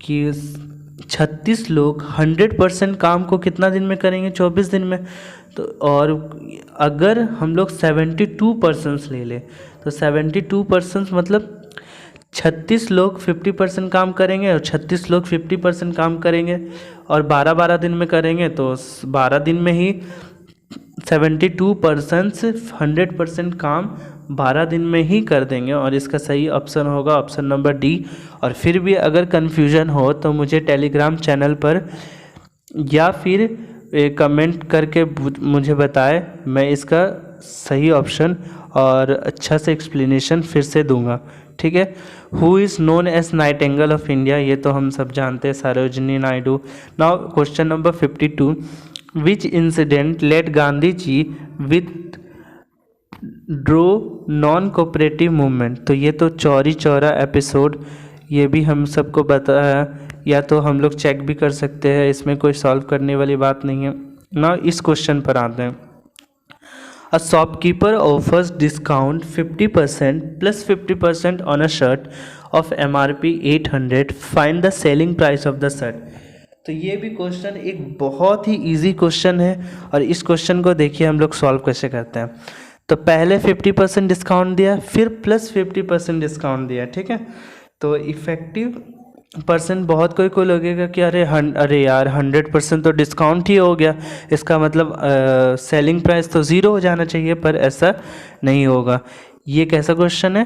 कि 36 लोग 100% काम को कितना दिन में करेंगे, 24 दिन में। तो और अगर हम लोग 72% ले लें तो 72% मतलब 36 लोग 50% काम करेंगे और 36 लोग 50% काम करेंगे और 12 दिन में करेंगे, तो 12 दिन में ही 72% से 100% काम 12 दिन में ही कर देंगे, और इसका सही ऑप्शन होगा ऑप्शन नंबर डी। और फिर भी अगर कन्फ्यूजन हो तो मुझे टेलीग्राम चैनल पर या फिर कमेंट करके मुझे बताए, मैं इसका सही ऑप्शन और अच्छा से एक्सप्लेनेशन फिर से दूंगा, ठीक है। Who is known as Nightingale of India, ये तो हम सब जानते हैं, Sarojini Naidu. Now question number 52, which incident let Gandhi ji withdraw non cooperative movement. तो ये तो चौरी चौरा एपिसोड, ये भी हम सबको पता है, या तो हम लोग चेक भी कर सकते हैं, इसमें कोई सॉल्व करने वाली बात नहीं है ना। इस क्वेश्चन पर आते हैं, a shopkeeper offers discount 50% plus 50% on a shirt of MRP 800, find the selling price of the shirt. तो ये भी क्वेश्चन एक बहुत ही इजी क्वेश्चन है, और इस क्वेश्चन को देखिए हम लोग सॉल्व कैसे करते हैं। तो पहले 50% डिस्काउंट दिया, फिर प्लस 50% डिस्काउंट दिया, ठीक है। तो इफ़ेक्टिव परसेंट बहुत कोई लगेगा कि अरे यार 100% तो डिस्काउंट ही हो गया, इसका मतलब सेलिंग प्राइस तो ज़ीरो हो जाना चाहिए, पर ऐसा नहीं होगा। ये कैसा क्वेश्चन है,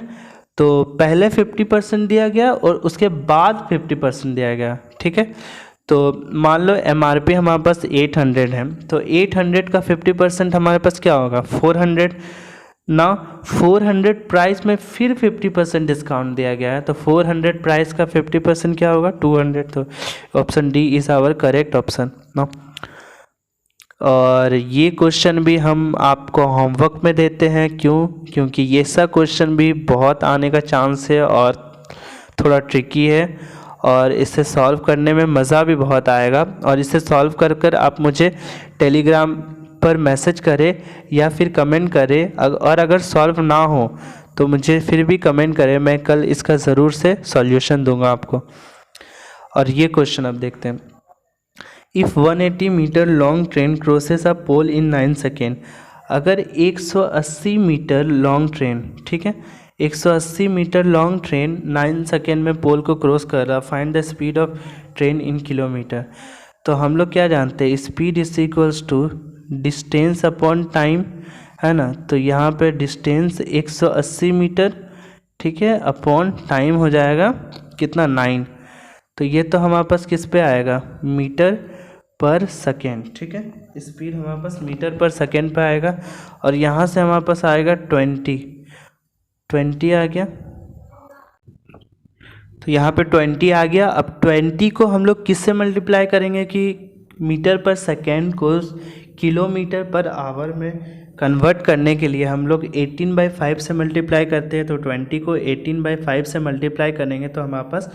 तो पहले 50% दिया गया और उसके बाद 50% दिया गया, ठीक है। तो मान लो MRP हमारे पास 800 है, तो 800 का 50% हमारे पास क्या होगा, 400 ना। 400 प्राइस में फिर 50% डिस्काउंट दिया गया है, तो 400 प्राइस का 50% क्या होगा, 200। तो option D is our correct option ना। और ये क्वेश्चन भी हम आपको होमवर्क में देते हैं, क्योंकि ये सब क्वेश्चन भी बहुत आने का चांस है और थोड़ा ट्रिकी है, और इसे सॉल्व करने में मज़ा भी बहुत आएगा। और इसे सॉल्व कर कर आप मुझे टेलीग्राम पर मैसेज करें या फिर कमेंट करें, और अगर सॉल्व ना हो तो मुझे फिर भी कमेंट करें, मैं कल इसका ज़रूर से सॉल्यूशन दूंगा आपको। और ये क्वेश्चन अब देखते हैं। If 180 metre long train crosses a pole in 9 second, अगर 180 मीटर लॉन्ग ट्रेन, ठीक है, 180 मीटर लॉन्ग ट्रेन 9 सेकेंड में पोल को क्रॉस कर रहा, find the speed of train in kilometre. तो हम लोग क्या जानते हैं, speed is equals to distance upon time, है ना। तो यहाँ पे डिस्टेंस 180 मीटर, ठीक है, अपॉन टाइम हो जाएगा कितना, 9। तो ये तो हमारे पास किस पे आएगा, मीटर पर सेकेंड, ठीक है, स्पीड हमारे पास मीटर पर सेकेंड पे आएगा। और यहाँ से हमारे पास आएगा 20 आ गया। तो यहाँ पे 20 आ गया। अब 20 को हम लोग किससे मल्टीप्लाई करेंगे कि मीटर पर सेकेंड को किलोमीटर पर आवर में कन्वर्ट करने के लिए हम लोग 18/5 से मल्टीप्लाई करते हैं। तो 20 को 18/5 से मल्टीप्लाई करेंगे तो हमारे पास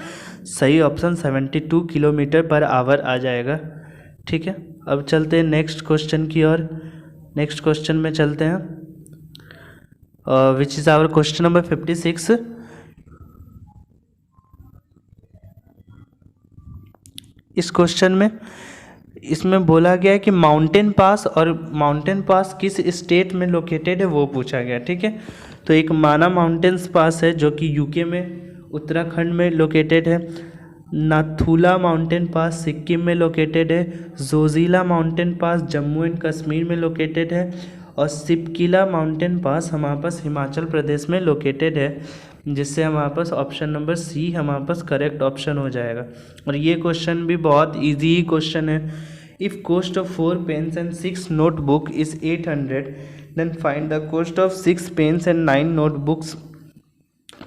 सही ऑप्शन 72 किलोमीटर पर आवर आ जाएगा, ठीक है। अब चलते हैं नेक्स्ट क्वेश्चन की ओर। नेक्स्ट क्वेश्चन में चलते हैं, which is our question number 56। इस क्वेश्चन में इसमें बोला गया है कि माउंटेन पास, और माउंटेन पास किस स्टेट में लोकेटेड है वो पूछा गया, ठीक है। तो एक माना माउंटेन्स पास है जो कि यूके में उत्तराखंड में लोकेटेड है। नाथुला माउंटेन पास सिक्किम में लोकेटेड है। Zoji La mountain pass Jammu and Kashmir में लोकेटेड है। और सिपकिला माउंटेन पास हमारे पास हिमाचल प्रदेश में लोकेटेड है, जिससे हमारे पास ऑप्शन नंबर सी हमारे पास करेक्ट ऑप्शन हो जाएगा। और ये क्वेश्चन भी बहुत इजी ही क्वेश्चन है। If cost of 4 pens and 6 notebook is 800, then find the cost of 6 pens and 9 notebooks,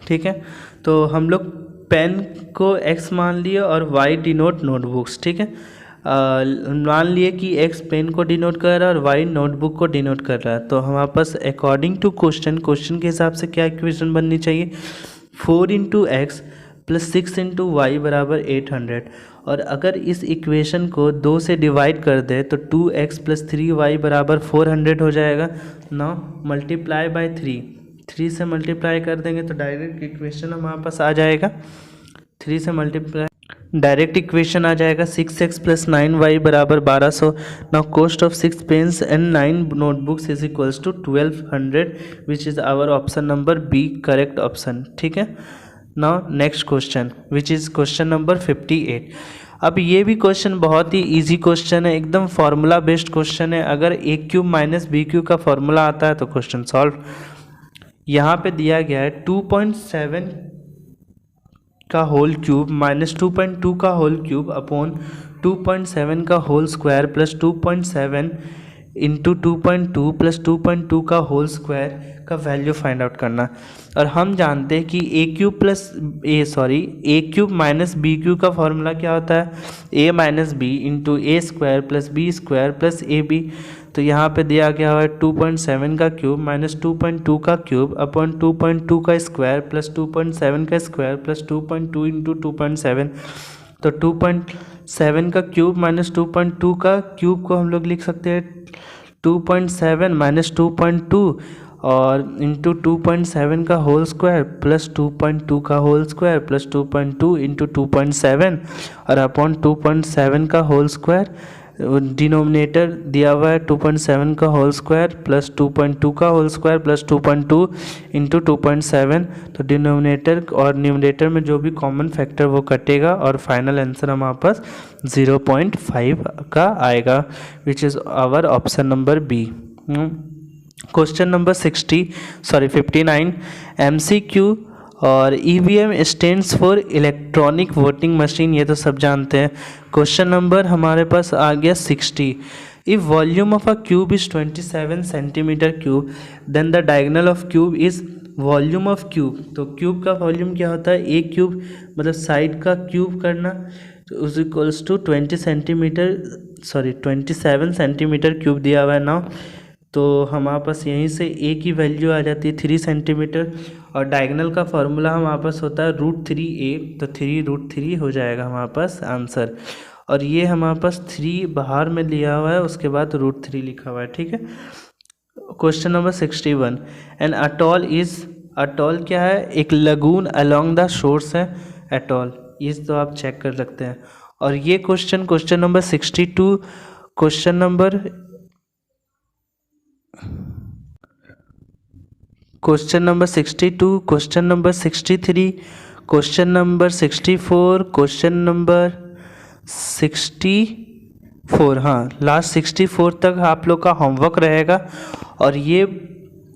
ठीक है। तो हम लोग पेन को x मान लिए और y डिनोट नोटबुक्स, ठीक है। मान लिए कि x पेन को डिनोट कर रहा है और y नोटबुक को डिनोट कर रहा है। तो हमारे पास अकॉर्डिंग टू क्वेश्चन के हिसाब से क्या इक्वेशन बननी चाहिए, 4 × x प्लस 6 × y बराबर 800। और अगर इस इक्वेशन को 2 से डिवाइड कर दे तो 2x प्लस 3y बराबर 400 हो जाएगा। ना मल्टीप्लाई बाय 3 से मल्टीप्लाई कर देंगे तो डायरेक्ट इक्वेशन हमारे पास आ जाएगा। 3 से मल्टीप्लाई डायरेक्ट इक्वेशन आ जाएगा 6x प्लस 9y बराबर 1200। Now cost of 6 pens and 9 notebooks is equals to 1200, which is our option number B correct option, ठीक है। Now next question which is question number 58। अब ये भी क्वेश्चन बहुत ही easy question है, एकदम फार्मूला बेस्ड क्वेश्चन है। अगर a³ माइनस b³ का फार्मूला आता है तो क्वेश्चन सॉल्व। यहाँ पे दिया गया है 2.7 का होल क्यूब माइनस 2.2 का होल क्यूब अपॉन 2.7 का whole square plus 2.7 into 2.2 plus 2.2 का होल स्क्वायर का वैल्यू फाइंड आउट करना। और हम जानते हैं कि a³ माइनस b³ का फॉर्मूला क्या होता है, a minus B into A square plus B square plus A B. तो यहाँ पे दिया गया हुआ है 2.7 का क्यूब माइनस 2.2 का क्यूब अपॉन 2.2 का स्क्वायर प्लस 2.7 का स्क्वायर प्लस 2.2 इंटू 2.7। तो 2.7 का क्यूब माइनस 2.2 का क्यूब को हम लोग लिख सकते हैं 2.7 माइनस 2.2 और इंटू 2.7 का होल स्क्वायर प्लस 2.2 का होल स्क्वायर प्लस 2.2 इंटू 2.7 और अपॉन 2.7 का होल स्क्वायर। डिनोमिनेटर दिया हुआ है 2.7 का होल स्क्वायर प्लस 2.2 का होल स्क्वायर प्लस 2.2 इंटू 2.7। तो डिनोमिनेटर और न्यूमरेटर में जो भी कॉमन फैक्टर वो कटेगा और फाइनल आंसर हमारे पास 0.5 का आएगा, which is our option number B. Question number 59 MCQ और EVM stands for electronic voting machine, ये तो सब जानते हैं। क्वेश्चन नंबर हमारे पास आ गया 60। If volume of a cube is 27 centimetre cube, then the diagonal of cube is volume of cube. तो क्यूब का वॉल्यूम क्या होता है, एक क्यूब मतलब साइड का क्यूब करना, तो is equals to 27 centimetre cube दिया हुआ है। नाउ तो हमारे पास यहीं से ए की वैल्यू आ जाती है 3 सेंटीमीटर, और डायगोनल का फॉर्मूला हमारे पास होता है √3a, तो 3√3 हो जाएगा हमारे पास आंसर। और ये हमारे पास 3 बाहर में लिया हुआ है, उसके बाद √3 लिखा हुआ है, ठीक है। Question number 61, an atoll is, atoll क्या है, एक लगून अलोंग द शोर्स है अटॉल, ये तो आप चेक कर सकते हैं। और ये question number 62, question number 62, question number 63, question number 64, question number 64, हाँ लास्ट 64 तक आप लोग का होमवर्क रहेगा। और ये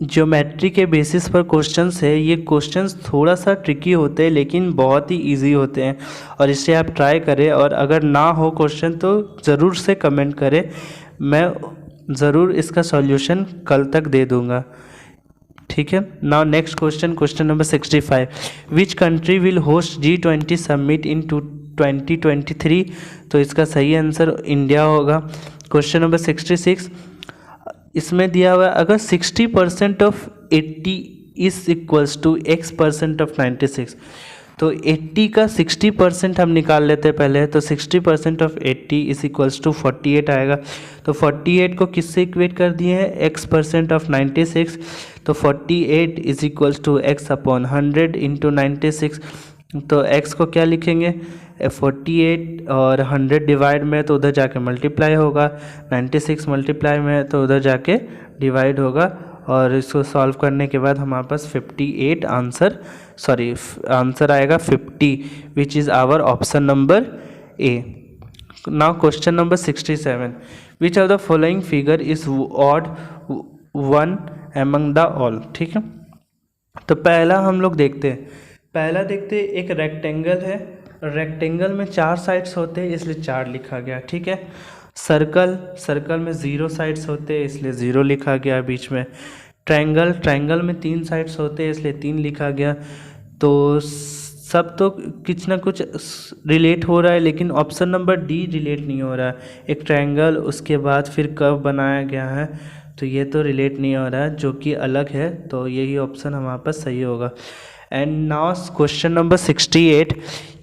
ज्योमेट्री के बेसिस पर क्वेश्चंस है, ये क्वेश्चंस थोड़ा सा ट्रिकी होते हैं लेकिन बहुत ही इजी होते हैं, और इसे आप ट्राई करें। और अगर ना हो क्वेश्चन तो ज़रूर से कमेंट करें, मैं ज़रूर इसका सॉल्यूशन कल तक दे दूँगा, ठीक है। Now next question number 65, which country will host G20 summit in 2023, तो इसका सही आंसर इंडिया होगा। क्वेश्चन नंबर 66, इसमें दिया हुआ है अगर 60% of 80 is equals to x% of 96, तो 80 का 60% हम निकाल लेते हैं पहले, तो 60% ऑफ 80 इज इक्वल्स टू 48 आएगा। तो 48 को किससे इक्वेट कर दिए हैं, x% ऑफ 96, तो 48 is equals to x upon 100 into 96, तो x को क्या लिखेंगे 48 और 100 डिवाइड में तो उधर जाके मल्टीप्लाई होगा, 96 मल्टीप्लाई में तो उधर जाके डिवाइड होगा, और इसको सॉल्व करने के बाद हमारे पास 58 आंसर आएगा 50, which is our option number A. Now question number 67, which of the following figure is odd one among the all, ठीक है। तो पहला हम लोग देखते हैं, एक रेक्टेंगल है, रेक्टेंगल में 4 साइड्स होते हैं इसलिए 4 लिखा गया, ठीक है। सर्कल में 0 साइड्स होते हैं इसलिए 0 लिखा गया बीच में। ट्रायंगल में 3 साइड्स होते हैं इसलिए 3 लिखा गया। तो सब तो कुछ ना कुछ रिलेट हो रहा है, लेकिन ऑप्शन नंबर डी रिलेट नहीं हो रहा है। एक ट्रायंगल उसके बाद फिर कर्व बनाया गया है, तो ये तो रिलेट नहीं हो रहा है, जो कि अलग है, तो यही ऑप्शन हमारे पास सही होगा। एंड नाउ क्वेश्चन नंबर 68,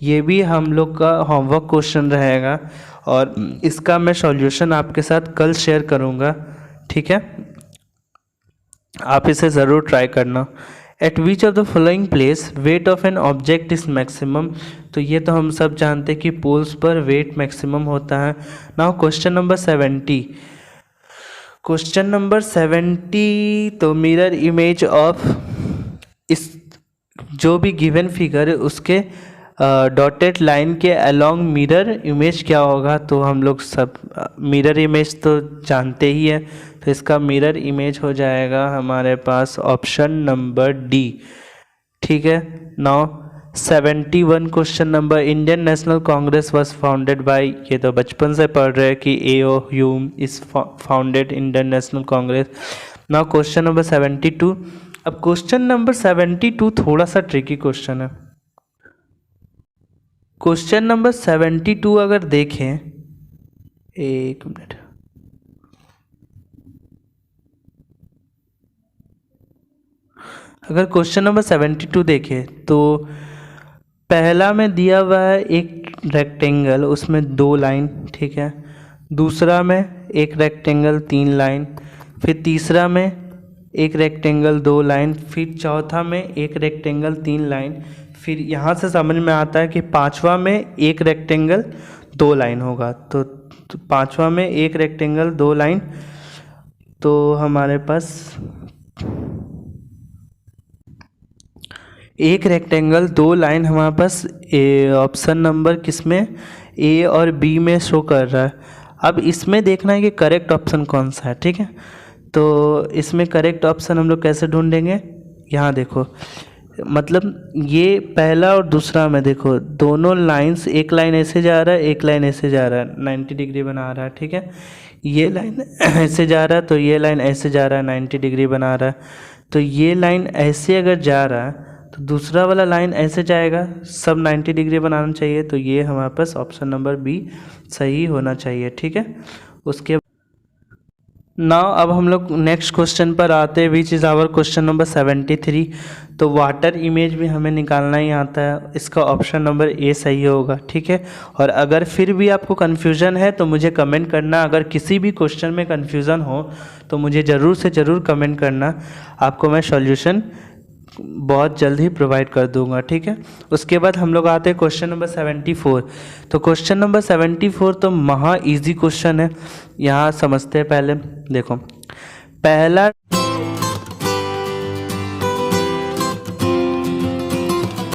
ये भी हम लोग का होमवर्क क्वेश्चन रहेगा, और इसका मैं सॉल्यूशन आपके साथ कल शेयर करूँगा, ठीक है। आप इसे ज़रूर ट्राई करना। Eight which of the following place weight of an object is maximum, तो ये तो हम सब जानते हैं कि पोल्स पर वेट मैक्सिमम होता है। नाउ क्वेश्चन नंबर 70, तो मिरर इमेज ऑफ, इस जो भी गिवन फिगर है उसके डॉटेड लाइन के अलोंग मिरर इमेज क्या होगा, तो हम लोग सब मिरर इमेज तो जानते ही है, तो इसका मिरर इमेज हो जाएगा हमारे पास ऑप्शन नंबर डी, ठीक है। Now 71 question number, Indian national Congress was founded by, ये तो बचपन से पढ़ रहे हैं कि A.O. Hume is founded Indian national Congress. Now question number 72, अब क्वेश्चन नंबर 72 थोड़ा सा ट्रिकी क्वेश्चन है। क्वेश्चन नंबर 72 अगर देखें, एक मिनट, अगर क्वेश्चन नंबर 72 देखें तो पहला में दिया हुआ है एक रेक्टेंगल, उसमें 2 लाइन, ठीक है। दूसरा में एक रेक्टेंगल 3 लाइन, फिर तीसरा में एक रेक्टेंगल 2 लाइन, फिर चौथा में एक रेक्टेंगल 3 लाइन, फिर यहाँ से समझ में आता है कि पांचवा में एक रेक्टेंगल 2 लाइन होगा, तो पांचवा में एक रेक्टेंगल 2 लाइन, तो हमारे पास एक रेक्टेंगल 2 लाइन हमारे पास ऑप्शन नंबर किसमें, ए और बी में शो कर रहा है। अब इसमें देखना है कि करेक्ट ऑप्शन कौन सा है, ठीक है। तो इसमें करेक्ट ऑप्शन हम लोग कैसे ढूंढेंगे, यहाँ देखो, मतलब ये पहला और दूसरा में देखो, दोनों लाइंस, एक लाइन ऐसे जा रहा है, एक लाइन ऐसे जा रहा है, 90 डिग्री बना रहा है, ठीक है। ये लाइन ऐसे जा रहा है तो ये लाइन ऐसे जा रहा है, 90 डिग्री बना रहा है। तो ये लाइन ऐसे अगर जा रहा है तो दूसरा वाला लाइन ऐसे जाएगा, सब 90 डिग्री बनाना चाहिए, तो ये हमारे पास ऑप्शन नंबर बी सही होना चाहिए, ठीक है। उसके नाउ अब हम लोग नेक्स्ट क्वेश्चन पर आते हैं, which is our question number 73। तो वाटर इमेज भी हमें निकालना ही आता है, इसका ऑप्शन नंबर ए सही होगा। ठीक है, और अगर फिर भी आपको कन्फ्यूज़न है तो मुझे कमेंट करना। अगर किसी भी क्वेश्चन में कन्फ्यूज़न हो तो मुझे ज़रूर से ज़रूर कमेंट करना, आपको मैं सॉल्यूशन बहुत जल्द ही प्रोवाइड कर दूंगा। ठीक है, उसके बाद हम लोग आते हैं क्वेश्चन नंबर 74। तो क्वेश्चन नंबर 74 तो महा इजी क्वेश्चन है, यहाँ समझते हैं। पहले देखो, पहला